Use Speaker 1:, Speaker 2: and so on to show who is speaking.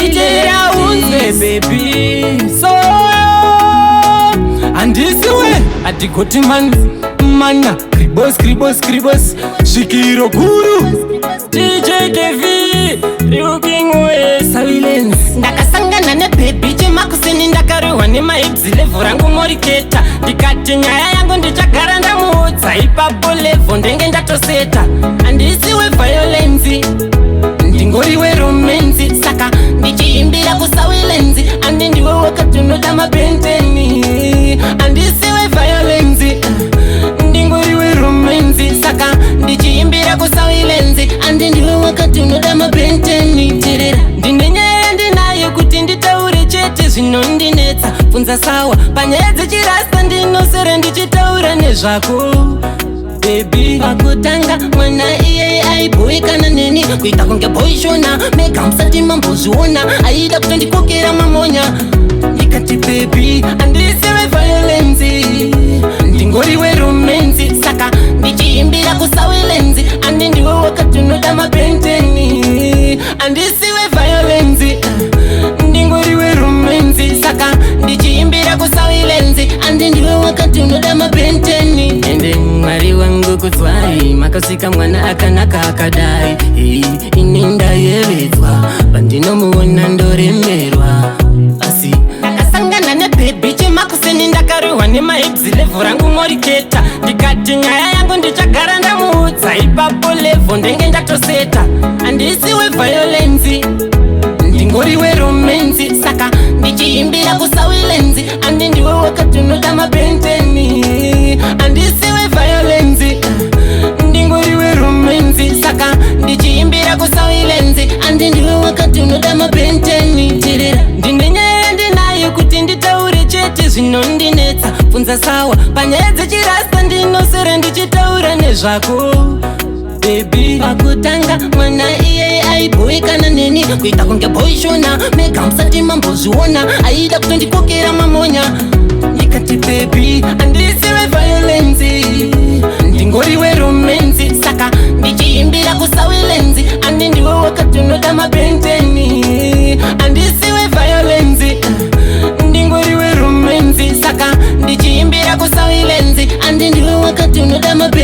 Speaker 1: nditera unze baby so andisiwe atigoti mana kribos shikiro guru DJ KV looking away silence ndakasangana nebaby chemakusini ndakarohwa nemaibzi level rangu moriketa ndikati nyaya yangu ndichagara ndamuudza ipapo level ndenge ndatoseta andisiwe violence ndingoriwe romance saka ndichiimbira kusawilenzi andi ndiwe wakati unoda mapenteni andisiwe violence ndingoriwe romance saka ndichiimbira kusawilenzi andi ndiwe wakati unoda mapenteni tirira ndine nyaya ndinayo kuti nditaure chete zvinondinetsa pfunza sawa panyaya dzechirasta ndinosere ndichitaura nezvako baby pakutanga mwana iyeye aiboekana neni kuita kunge boishona mega musati mambozviona aida kutondikokera mamonya ikati baby andisiwe violence ndingoriwe romance saka ndichiimbira kusawilenzi andi ndiwe wakati unoda mapenteni andisiwe violence ndingoriwe romance saka ndichiimbira kusawilenzi andi ndiwe wakati unoda mapenteni ende mwari wangu kudzwai makasika mwana akanaka akadai inendayevedzwa pandinomuona ndoremerwa asi ndakasangana nebaby chemakuseni ndakarohwa nemaibzi level rangu moriketa ndikati nyaya yangu ndichagara ndamuudza ipapo level ndenge ndatoseta andisiwe violence ndingoriwe romance saka ndichiimbira kusawilenzi andi ndiwe wakati unoda mapenteni andisiwe violence ndingoriwe romance saka ndichiimbira kusawilenzi andi ndiwe wakati unoda mapenteni tirira ndine nyaya ndinayo kuti nditaure chete zvinondinetsa pfunza sawa panyaya dzechirasta ndinosere ndichitaura nezvako baby pakutanga mwana iyeye aiboekana neni kuita kunge boishona mega musati mambozviona aida kutondikokera mamonya ikati baby andisiwe violence ndingoriwe romance saka ndichiimbira kusawilenzi andi ndiwe wakati unoda mapenteni andisiwe violence ndingoriwe romance saka ndichiimbira kusawilenzi andi ndiwe wakati unoda mapenteni